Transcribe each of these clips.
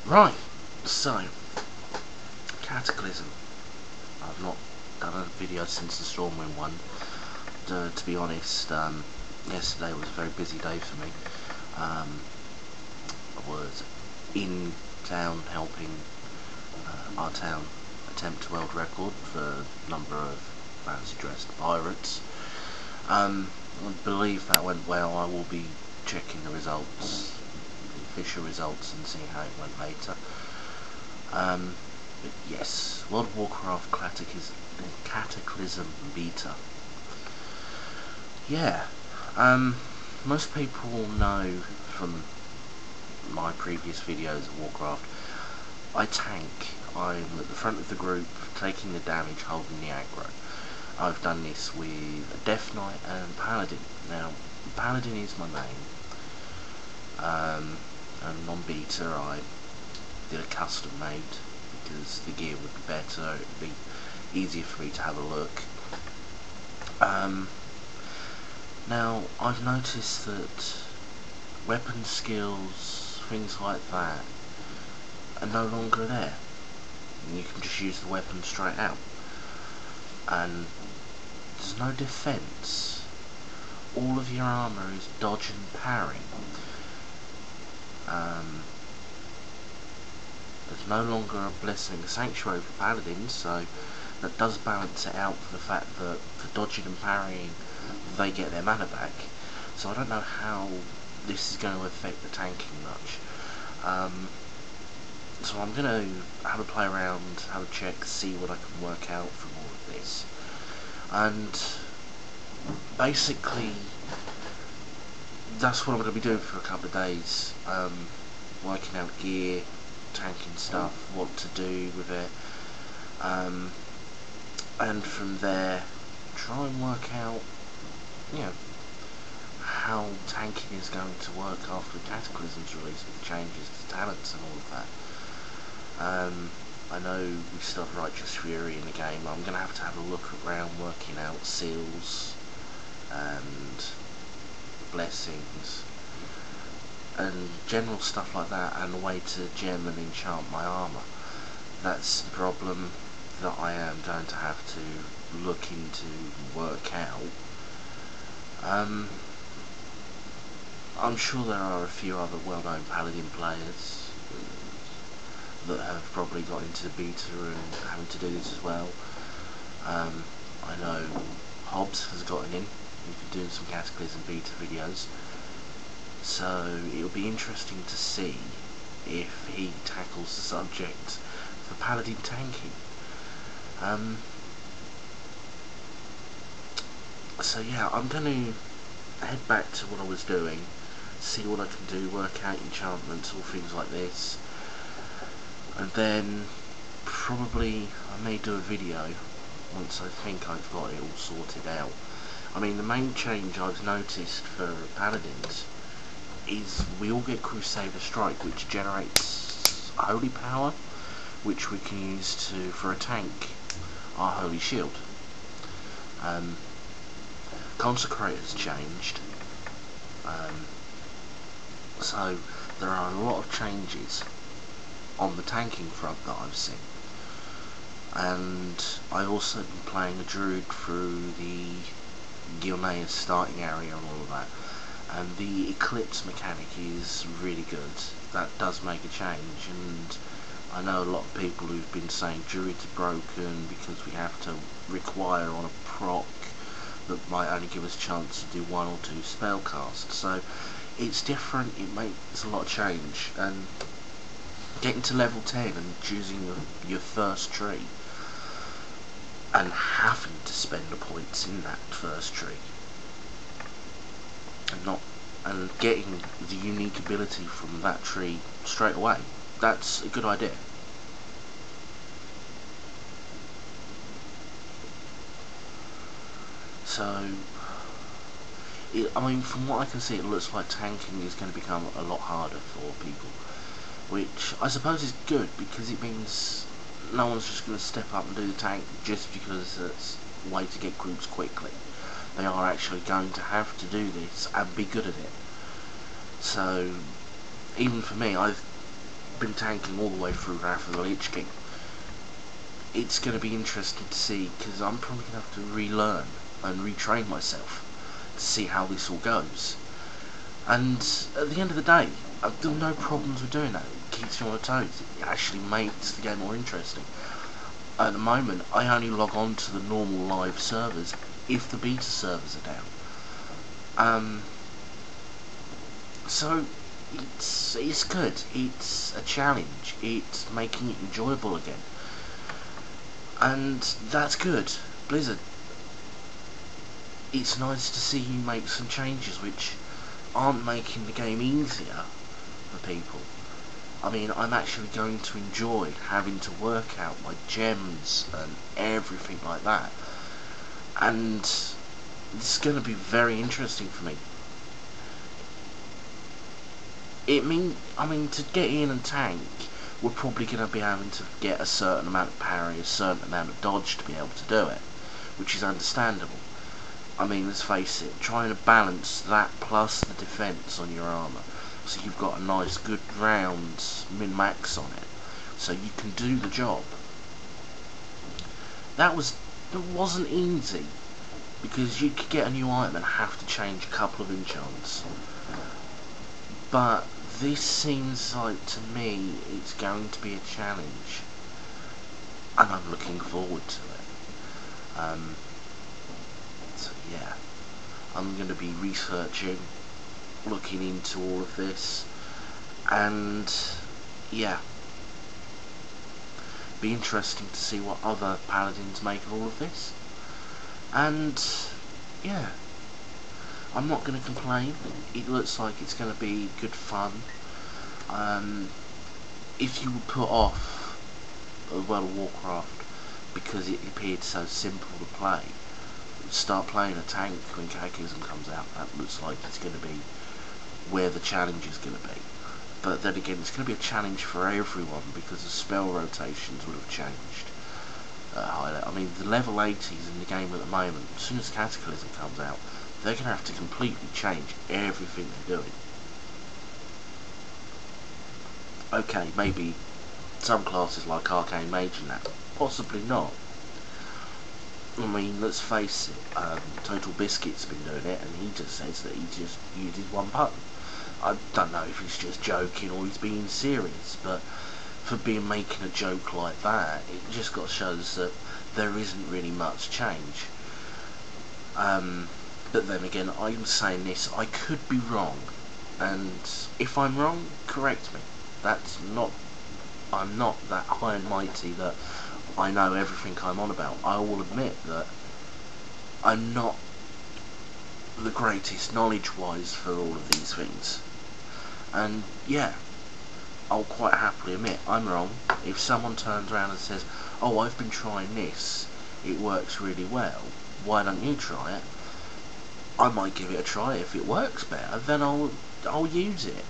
Right, so, Cataclysm. I've not done a video since the Stormwind one. To be honest, yesterday was a very busy day for me. I was in town helping our town attempt a world record for number of fancy dressed pirates. I believe that went well. I will be checking the results, the official results, and seeing how it went later. But yes, World of Warcraft Cataclysm Beta. Yeah, most people know from my previous videos of Warcraft, I tank. I'm at the front of the group, taking the damage, holding the aggro. I've done this with a Death Knight and Paladin. Now, Paladin is my main. And on beta I did a custom made because the gear would be better, it would be easier for me to have a look. Now, I've noticed that weapon skills, things like that, are no longer there. You can just use the weapon straight out. And there's no defense. All of your armor is dodge and parry. There's no longer a Blessing Sanctuary for Paladins, so that does balance it out for the fact that for dodging and parrying they get their mana back. So I don't know how this is going to affect the tanking much. So I'm going to have a play around, have a check, see what I can work out from all of this. And basically that's what I'm going to be doing for a couple of days. Working out gear, tanking stuff, what to do with it, and from there try and work out, you know, how tanking is going to work after Cataclysm's release with the changes to talents and all of that. I know we still have Righteous Fury in the game. I'm going to have a look around working out seals and blessings and general stuff like that, and a way to gem and enchant my armor. That's the problem that I am going to have to look into and work out. I'm sure there are a few other well-known Paladin players that have probably got into the beta and having to do this as well. I know Hobbs has gotten in. He's been doing some Cataclysm beta videos. So it'll be interesting to see if he tackles the subject for Paladin tanking. So yeah, I'm going to head back to what I was doing, see what I can do, work out enchantments, all things like this, and then probably I may do a video once I think I've got it all sorted out. I mean, the main change I've noticed for Paladins is we all get Crusader Strike, which generates Holy Power, which we can use for a tank, our Holy Shield. Consecrate has changed, so there are a lot of changes on the tanking front that I've seen. And I've also been playing a Druid through the Gilneas starting area and all of that. And the Eclipse mechanic is really good. That does make a change, and I know a lot of people who've been saying Druids are broken because we have to require on a proc that might only give us a chance to do 1 or 2 spell casts. So it's different, it makes a lot of change, and getting to level 10 and choosing your first tree and having to spend the points in that first tree and getting the unique ability from that tree straight away, that's a good idea. So I mean, from what I can see, it looks like tanking is going to become a lot harder for people, which I suppose is good, because it means no one's just going to step up and do the tank just because it's a way to get groups quickly. They are actually going to have to do this and be good at it. So even for me, been tanking all the way through Wrath of the Lich King. It's going to be interesting to see, because I'm probably going to have to relearn and retrain myself to see how this all goes. And at the end of the day, I've done no problems with doing that. It keeps you on your toes. It actually makes the game more interesting. At the moment, I only log on to the normal live servers if the beta servers are down. So it's good. It's a challenge. It's making it enjoyable again, and that's good. Blizzard, it's nice to see you make some changes which aren't making the game easier for people. I mean, I'm actually going to enjoy having to work out my gems and everything like that, and it's going to be very interesting for me. I mean, to get in and tank, we're probably going to be having to get a certain amount of parry, a certain amount of dodge to be able to do it, which is understandable. I mean, let's face it, trying to balance that plus the defense on your armor, so you've got a nice good round min-max on it, so you can do the job. It wasn't easy, because you could get a new item and have to change a couple of enchants. But this seems like, to me, it's going to be a challenge, and I'm looking forward to it. So yeah, I'm going to be researching, looking into all of this, and yeah, be interesting to see what other paladins make of all of this. And yeah, I'm not going to complain. It looks like it's going to be good fun. If you were put off World of Warcraft because it appeared so simple to play, start playing a tank when Cataclysm comes out. That looks like it's going to be where the challenge is going to be. But then again, it's going to be a challenge for everyone because the spell rotations will have changed. I mean, the level 80s in the game at the moment, as soon as Cataclysm comes out, they're going to have to completely change everything they're doing. Okay, maybe some classes like Arcane Mage and that, possibly not. I mean, let's face it, Total Biscuit's been doing it, and he just says that he just uses one button. I don't know if he's just joking or he's being serious, but for making a joke like that, it just got shows that there isn't really much change. But then again, I'm saying this, I could be wrong, and if I'm wrong, correct me. I'm not that high and mighty that I know everything I'm on about. I will admit that I'm not the greatest knowledge-wise for all of these things. And yeah, I'll quite happily admit I'm wrong. If someone turns around and says, oh, I've been trying this, it works really well, why don't you try it? I might give it a try. If it works better, then I'll use it.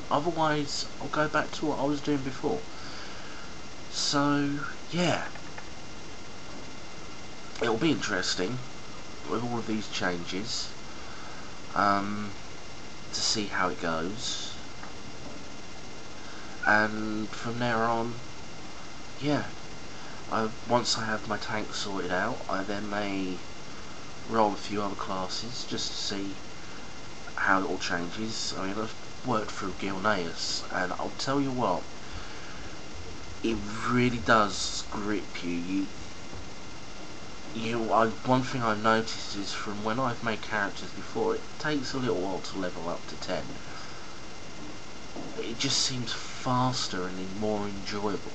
Otherwise, I'll go back to what I was doing before. So yeah, it'll be interesting with all of these changes to see how it goes, and from there on, yeah, once I have my tank sorted out, I then may roll a few other classes just to see how it all changes. I mean, I've worked through Gilneas, and I'll tell you what, it really does grip you. One thing I've noticed is from when I've made characters before, it takes a little while to level up to 10. It just seems faster and more enjoyable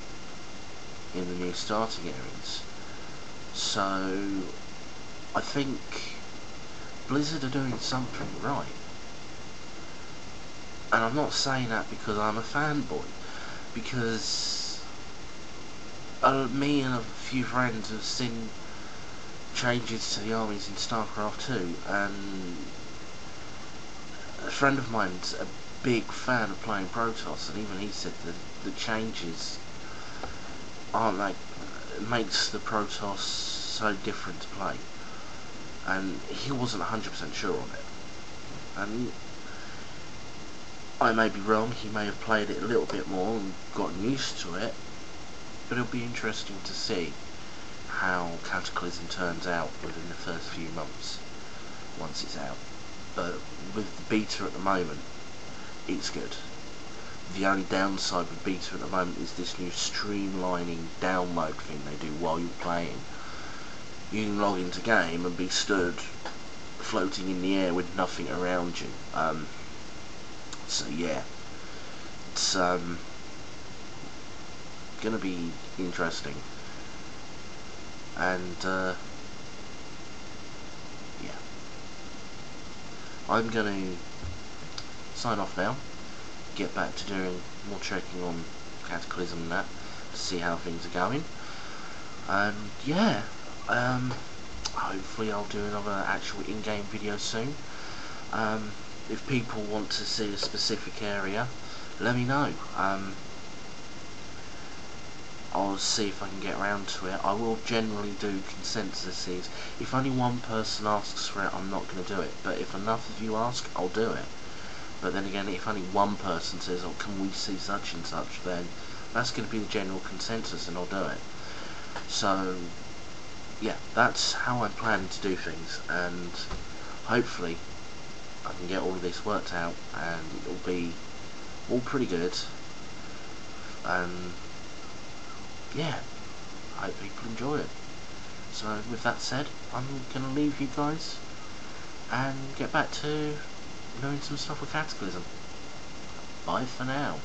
in the new starting areas. So I think Blizzard are doing something right. And I'm not saying that because I'm a fanboy, because me and a few friends have seen changes to the armies in StarCraft 2, and a friend of mine's a big fan of playing Protoss, and even he said that the changes aren't like, it makes the Protoss so different to play, and he wasn't 100% sure on it. And I may be wrong, he may have played it a little bit more and gotten used to it, but it'll be interesting to see how Cataclysm turns out within the first few months once it's out. But with the beta at the moment, it's good. The only downside with beta at the moment is this new streamlining download thing they do while you're playing. You can log into game and be stood floating in the air with nothing around you. So yeah, it's gonna be interesting, and yeah, I'm gonna sign off now, get back to doing more checking on Cataclysm and that, to see how things are going, and yeah, hopefully I'll do another actual in-game video soon. If people want to see a specific area, let me know. I'll see if I can get around to it. I will generally do consensuses. If only one person asks for it, I'm not going to do it. But if enough of you ask, I'll do it. But then again, if only one person says, oh, can we see such and such, then that's going to be the general consensus and I'll do it. So, yeah, that's how I'm planning to do things. And hopefully I can get all of this worked out and it'll be all pretty good, and yeah, I hope people enjoy it. So with that said, I'm going to leave you guys and get back to doing some stuff with Cataclysm. Bye for now.